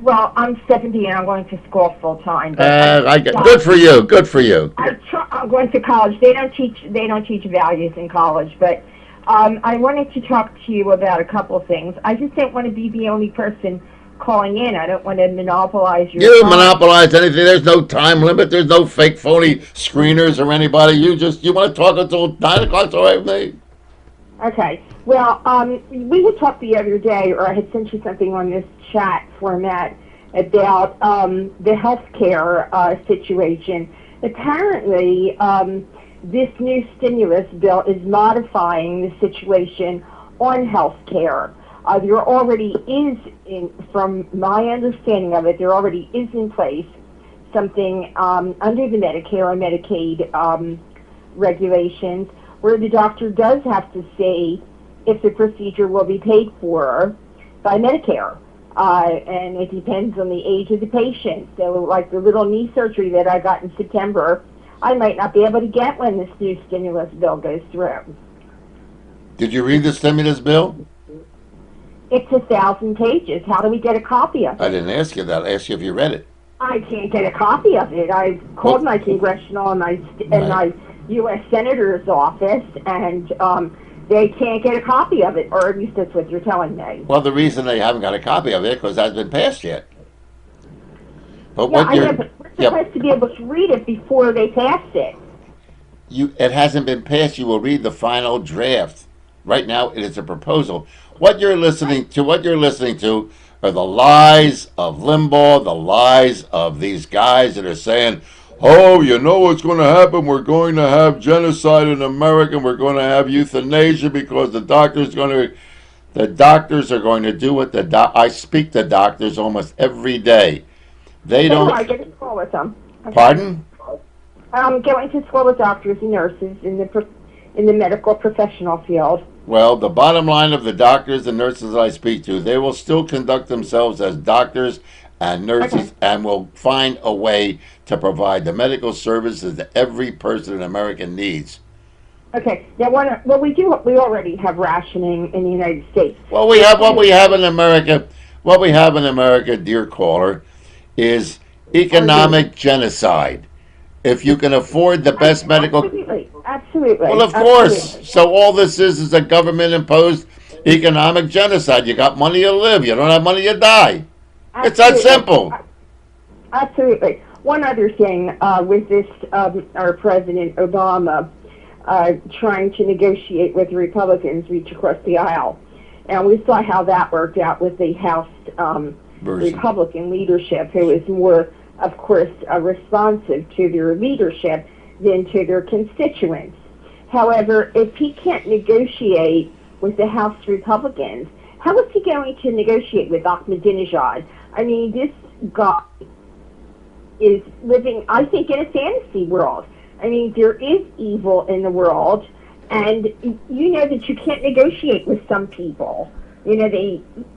Well, I'm 70 and I'm going to school full time. Good for you. Good for you. I'm going to college. They don't teach values in college, but I wanted to talk to you about a couple of things. I just don't want to be the only person calling in. I don't want to monopolize your You time. monopolize anything. There's no time limit. There's no fake phony screeners or anybody. You want to talk until 9 o'clock, it's all right with me. Okay. Well, we had talked the other day, or I had sent you something on this chat format about the healthcare situation. Apparently, this new stimulus bill is modifying the situation on healthcare. There already is, from my understanding of it, there already is in place something under the Medicare and Medicaid regulations where the doctor does have to say if the procedure will be paid for by Medicare. And it depends on the age of the patient. So like the little knee surgery that I got in September, I might not be able to get when this new stimulus bill goes through. Did you read the stimulus bill? It's 1,000 pages. How do we get a copy of it? I didn't ask you that. I asked you if you read it. I can't get a copy of it. I called my congressional and my U.S. Senator's office, and they can't get a copy of it, or at least that's what you're telling me. Well, the reason they haven't got a copy of it because it hasn't been passed yet. But yeah, I know, but we're supposed to be able to read it before they pass it. It hasn't been passed. You will read the final draft. Right now, it is a proposal. What you're listening to are the lies of Limbaugh, the lies of these guys that are saying, oh, you know what's going to happen? We're going to have genocide in America, and we're going to have euthanasia because the doctors are going to do what I speak to doctors almost every day. They don't. I get to school with them. Okay. Pardon? I'm going to school with doctors and nurses in the medical professional field. Well, the bottom line of the doctors and nurses that I speak to, they will still conduct themselves as doctors and nurses, and will find a way to provide the medical services that every person in America needs. Okay. Now, we already have rationing in the United States. Well, what we have in America. What we have in America, dear caller, is economic genocide. If you can afford the best medical, absolutely. Well, of course. So all this is a government-imposed economic genocide. You got money, you live. You don't have money, you die. It's that simple. Absolutely. One other thing with this, our President Obama trying to negotiate with the Republicans reach across the aisle. And we saw how that worked out with the House Republican leadership, who is more, of course, responsive to their leadership than to their constituents. However, if he can't negotiate with the House Republicans, how is he going to negotiate with Ahmadinejad? I mean, this guy is living, I think, in a fantasy world. I mean, there is evil in the world, and you know that you can't negotiate with some people. You know,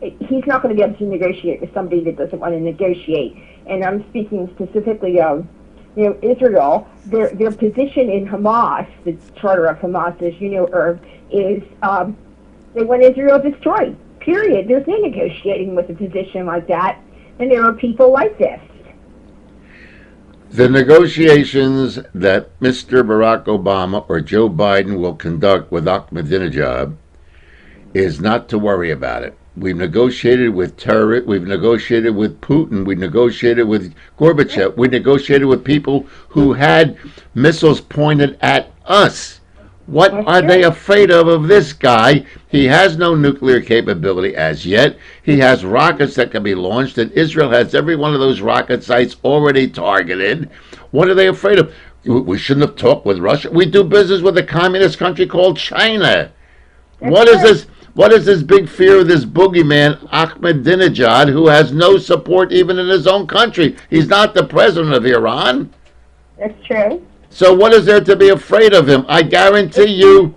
he's not going to be able to negotiate with somebody that doesn't want to negotiate. And I'm speaking specifically of, you know, Israel. Their position in Hamas, the charter of Hamas, as you know, Irv, is they want Israel destroyed. Period. There's no negotiating with a position like that, and there are people like this. The negotiations that Mr. Barack Obama or Joe Biden will conduct with Ahmadinejad is not to worry about it. We've negotiated with terrorists, we've negotiated with Putin, we negotiated with Gorbachev, we negotiated with people who had missiles pointed at us. What are they afraid of this guy? He has no nuclear capability as yet. He has rockets that can be launched, and Israel has every one of those rocket sites already targeted. What are they afraid of? We shouldn't have talked with Russia. We do business with a communist country called China. What is this? What is this big fear of this boogeyman, Ahmadinejad, who has no support even in his own country? He's not the president of Iran. That's true. So what is there to be afraid of him? I guarantee you,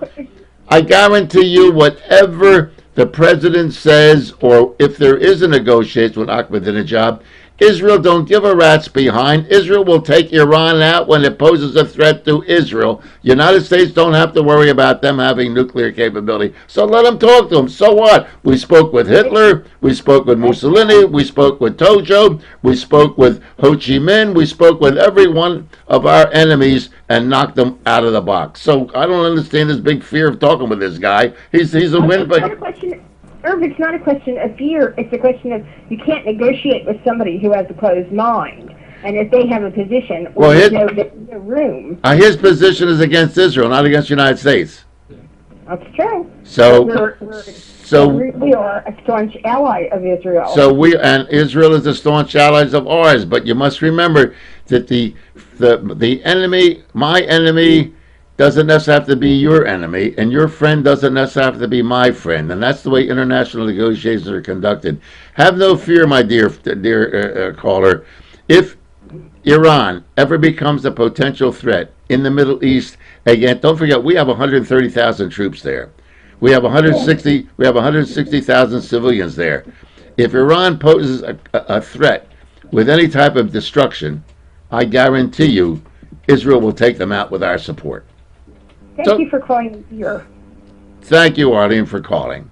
whatever the president says, or if there is a negotiation with Ahmadinejad, Israel don't give a rat's behind. Israel will take Iran out when it poses a threat to Israel. United States don't have to worry about them having nuclear capability. So let them talk to them. So what? We spoke with Hitler. We spoke with Mussolini. We spoke with Tojo. We spoke with Ho Chi Minh. We spoke with every one of our enemies and knocked them out of the box. So I don't understand this big fear of talking with this guy. He's a win, but Irv, it's not a question of fear. It's a question of you can't negotiate with somebody who has a closed mind. And if they have a position, or there's no room. His position is against Israel, not against the United States. That's true. So we are a staunch ally of Israel. And Israel is a staunch ally of ours. But you must remember that the enemy, my enemy, doesn't necessarily have to be your enemy, and your friend doesn't necessarily have to be my friend, and that's the way international negotiations are conducted. Have no fear, my dear caller. If Iran ever becomes a potential threat in the Middle East, again, don't forget we have 130,000 troops there. We have 160,000 civilians there. If Iran poses a threat with any type of destruction, I guarantee you, Israel will take them out with our support. Thank you for calling here. Thank you, Arlene, for calling.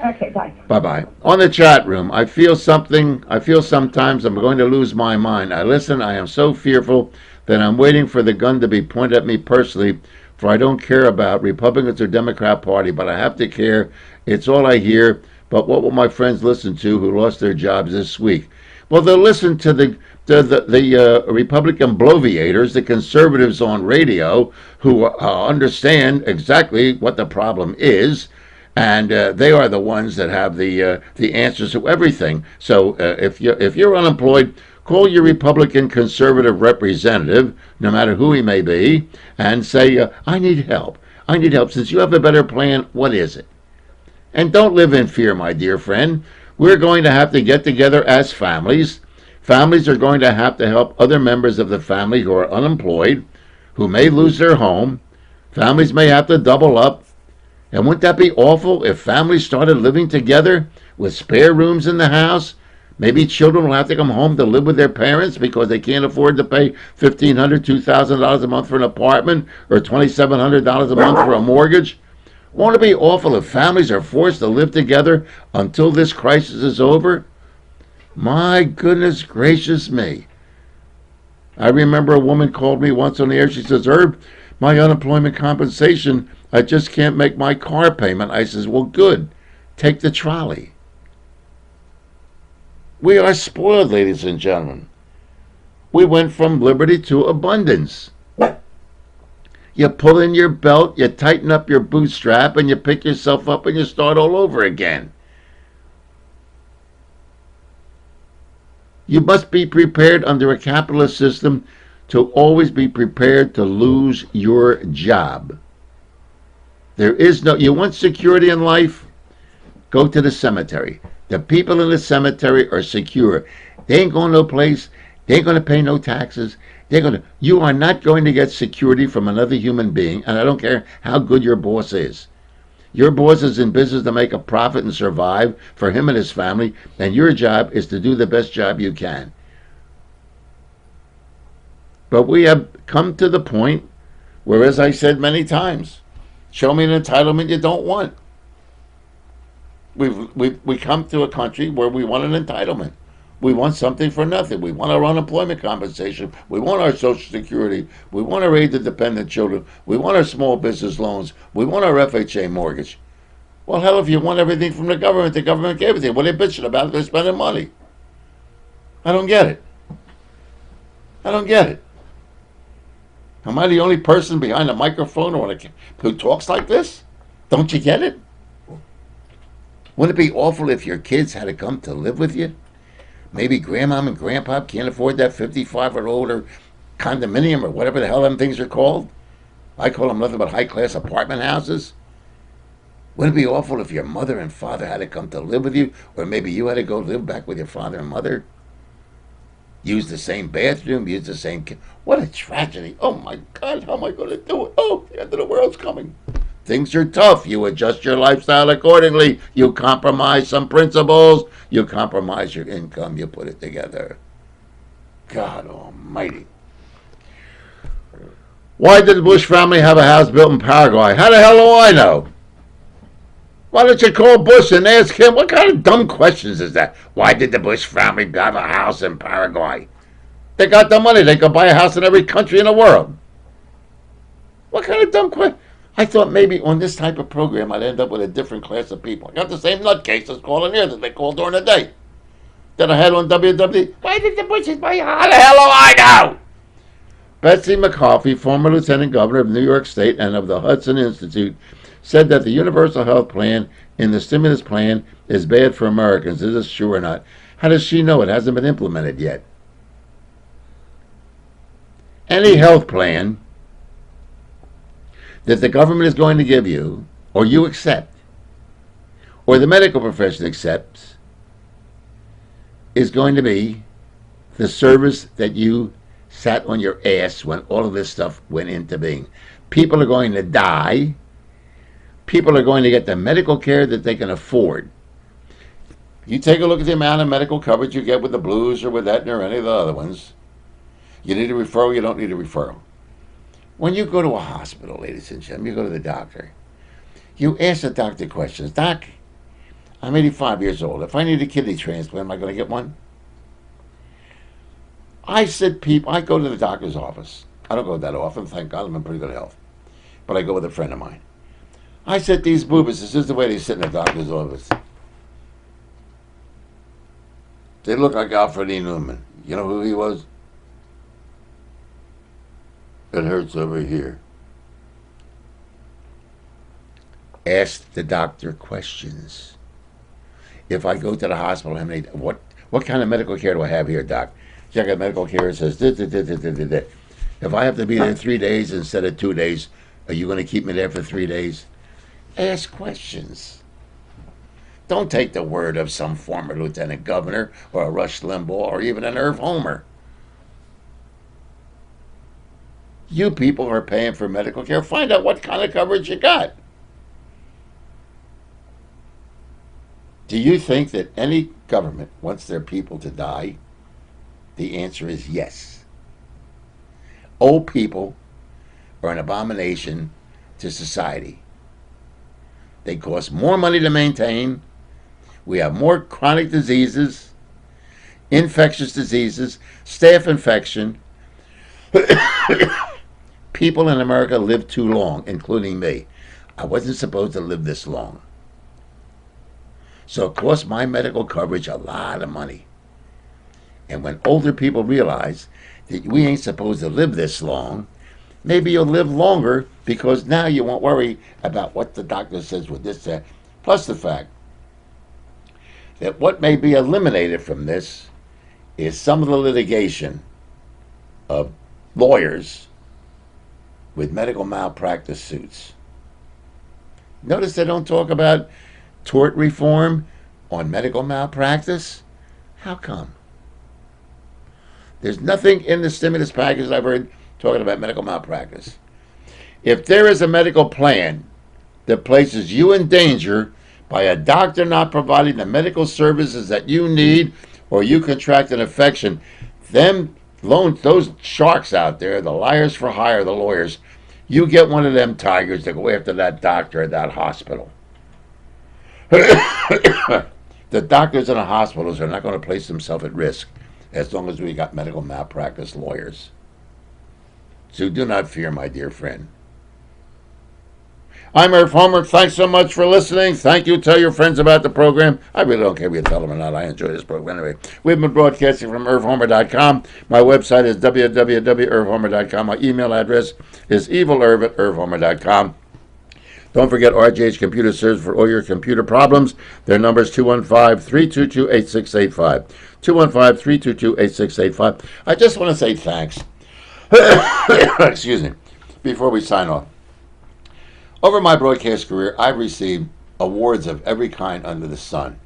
Okay, bye. Bye-bye. On the chat room, I feel sometimes I'm going to lose my mind. I am so fearful that I'm waiting for the gun to be pointed at me personally, for I don't care about Republicans or Democrat Party, but I have to care. It's all I hear. But what will my friends listen to who lost their jobs this week? Well, they'll listen to the Republican bloviators, the conservatives on radio, who understand exactly what the problem is, and they are the ones that have the answers to everything. So if you're unemployed, call your Republican conservative representative, no matter who he may be, and say, I need help. I need help. Since you have a better plan, what is it? And don't live in fear, my dear friend. We're going to have to get together as families. Families are going to have to help other members of the family who are unemployed, who may lose their home. Families may have to double up. And wouldn't that be awful if families started living together with spare rooms in the house? Maybe children will have to come home to live with their parents because they can't afford to pay $1,500, $2,000 a month for an apartment or $2,700 a month for a mortgage. Won't it be awful if families are forced to live together until this crisis is over? My goodness gracious me. I remember a woman called me once on the air. She says, Herb, my unemployment compensation, I just can't make my car payment. I says, well, good. Take the trolley. We are spoiled, ladies and gentlemen. We went from liberty to abundance. You pull in your belt, you tighten up your bootstrap, and you pick yourself up and you start all over again. You must be prepared under a capitalist system to always be prepared to lose your job. There is no, you want security in life? Go to the cemetery. The people in the cemetery are secure. They ain't going no place. They ain't going to pay no taxes. You are not going to get security from another human being, and I don't care how good your boss is. Your boss is in business to make a profit and survive for him and his family, and your job is to do the best job you can. But we have come to the point where, as I said many times, show me an entitlement you don't want. We come to a country where we want an entitlement. We want something for nothing. We want our unemployment compensation. We want our Social Security. We want our aid to dependent children. We want our small business loans. We want our FHA mortgage. Well, hell, if you want everything from the government gave it to you. What are they bitching about? They're spending money. I don't get it. I don't get it. Am I the only person behind a microphone who talks like this? Don't you get it? Wouldn't it be awful if your kids had to come to live with you? Maybe grandmom and grandpa can't afford that 55 or older condominium or whatever the hell them things are called. I call them nothing but high-class apartment houses. Wouldn't it be awful if your mother and father had to come to live with you, or maybe you had to go live back with your father and mother? Use the same bathroom, use the same... What a tragedy. Oh, my God, how am I going to do it? Oh, the end of the world's coming. Things are tough. You adjust your lifestyle accordingly. You compromise some principles. You compromise your income. You put it together. God almighty. Why did the Bush family have a house built in Paraguay? How the hell do I know? Why don't you call Bush and ask him? What kind of dumb questions is that? Why did the Bush family have a house in Paraguay? They got the money. They could buy a house in every country in the world. What kind of dumb question? I thought maybe on this type of program I'd end up with a different class of people. I got the same nutcases calling here that they call during the day that I had on WWE. Why did the Bushes buy? How the hell do I know? Betsy McCarthy, former lieutenant governor of New York State and of the Hudson Institute, said that the universal health plan in the stimulus plan is bad for Americans. Is this true or not? How does she know it hasn't been implemented yet? Any health plan that the government is going to give you, or you accept, or the medical profession accepts, is going to be the service that you sat on your ass when all of this stuff went into being. People are going to die. People are going to get the medical care that they can afford. You take a look at the amount of medical coverage you get with the Blues or with Aetna or any of the other ones. You need a referral, you don't need a referral. When you go to a hospital, ladies and gentlemen, you go to the doctor. You ask the doctor questions. Doc, I'm 85 years old. If I need a kidney transplant, am I going to get one? I go to the doctor's office. I don't go that often, thank God, I'm in pretty good health. But I go with a friend of mine. I said, these boobas, this is the way they sit in the doctor's office. They look like Alfred E. Newman. You know who he was? It hurts over here. Ask the doctor questions. If I go to the hospital, what kind of medical care do I have here, doc? Check out medical care. It says, if I have to be there 3 days instead of 2 days, are you going to keep me there for 3 days? Ask questions. Don't take the word of some former lieutenant governor or a Rush Limbaugh or even an Irv Homer. You people are paying for medical care. Find out what kind of coverage you got. Do you think that any government wants their people to die? The answer is yes. Old people are an abomination to society. They cost more money to maintain. We have more chronic diseases, infectious diseases, staph infection. People in America live too long, including me. I wasn't supposed to live this long. So it cost my medical coverage a lot of money. And when older people realize that we ain't supposed to live this long, maybe you'll live longer because now you won't worry about what the doctor says with this, that. Plus the fact that what may be eliminated from this is some of the litigation of lawyers with medical malpractice suits. Notice they don't talk about tort reform on medical malpractice. How come? There's nothing in the stimulus package I've heard talking about medical malpractice. If there is a medical plan that places you in danger by a doctor not providing the medical services that you need, or you contract an infection, those sharks out there, the liars for hire, the lawyers, you get one of them tigers to go after that doctor at that hospital. The doctors in the hospitals are not going to place themselves at risk as long as we got medical malpractice lawyers. So do not fear, my dear friend. I'm Irv Homer. Thanks so much for listening. Thank you. Tell your friends about the program. I really don't care if you tell them or not. I enjoy this program anyway. We've been broadcasting from IrvHomer.com. My website is www.irvhomer.com. My email address is evilirv@irvhomer.com. Don't forget RJH Computer Service for all your computer problems. Their number is 215-322-8685. 215-322-8685. I just want to say thanks. Excuse me. Before we sign off. Over my broadcast career, I've received awards of every kind under the sun.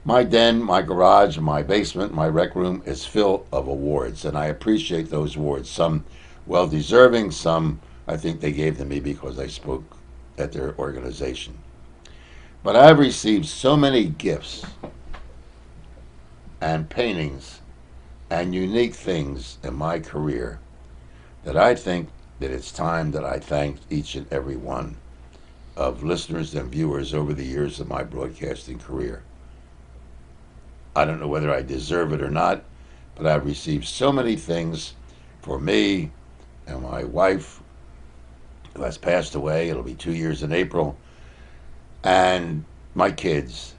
My den, my garage, my basement, my rec room is full of awards, and I appreciate those awards. Some well-deserving, some I think they gave to me because I spoke at their organization. But I've received so many gifts and paintings and unique things in my career that I think that it's time that I thank each and every one of listeners and viewers over the years of my broadcasting career. I don't know whether I deserve it or not, but I've received so many things for me and my wife, who has passed away. It'll be 2 years in April. And my kids,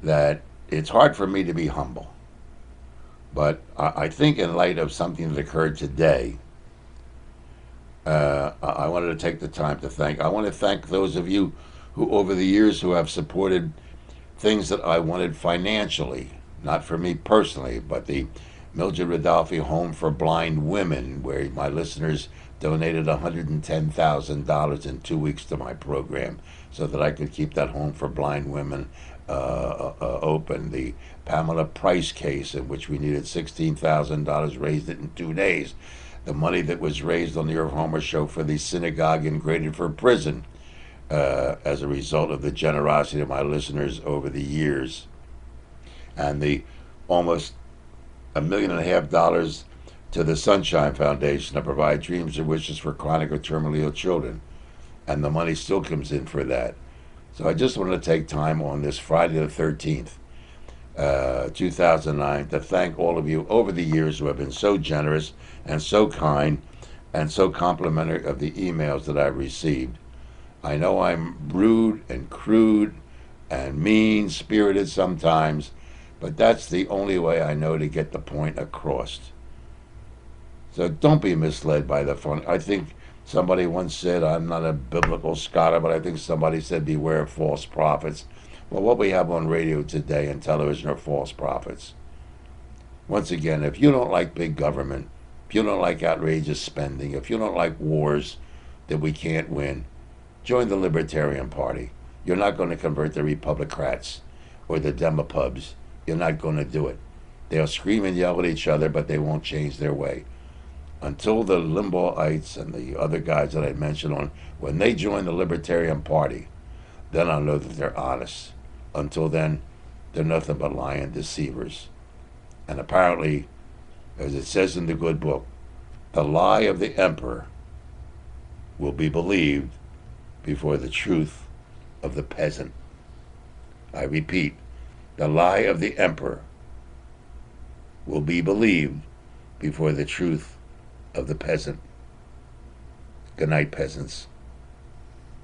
that it's hard for me to be humble. But I think in light of something that occurred today, I wanted to take the time to thank. I want to thank those of you who over the years who have supported things that I wanted financially, not for me personally, but the Mildred Rodolphe Home for Blind Women, where my listeners donated $110,000 in 2 weeks to my program so that I could keep that home for blind women open. The Pamela Price case, in which we needed $16,000, raised it in 2 days. The money that was raised on the Irv Homer Show for the synagogue in Graded Prison as a result of the generosity of my listeners over the years. And the almost $1.5 million to the Sunshine Foundation to provide dreams and wishes for chronic or terminally ill children. And the money still comes in for that. So I just wanted to take time on this Friday the 13th, 2009, to thank all of you over the years who have been so generous and so kind and so complimentary of the emails that I've received. I know I'm rude and crude and mean-spirited sometimes, but that's the only way I know to get the point across. So don't be misled by the fun. I think somebody once said, I'm not a biblical scholar, but I think somebody said, beware of false prophets. Well, what we have on radio today and television are false prophets. Once again, if you don't like big government, if you don't like outrageous spending, if you don't like wars that we can't win, join the Libertarian Party. You're not going to convert the Republicrats or the Demopubs. You're not going to do it. They'll scream and yell at each other, but they won't change their way. Until the Limbaugh'ites and the other guys that I mentioned on, when they join the Libertarian Party, then I'll know that they're honest. Until then, they're nothing but lying deceivers. And apparently, as it says in the good book, the lie of the emperor will be believed before the truth of the peasant. I repeat, the lie of the emperor will be believed before the truth of the peasant. Good night, peasants.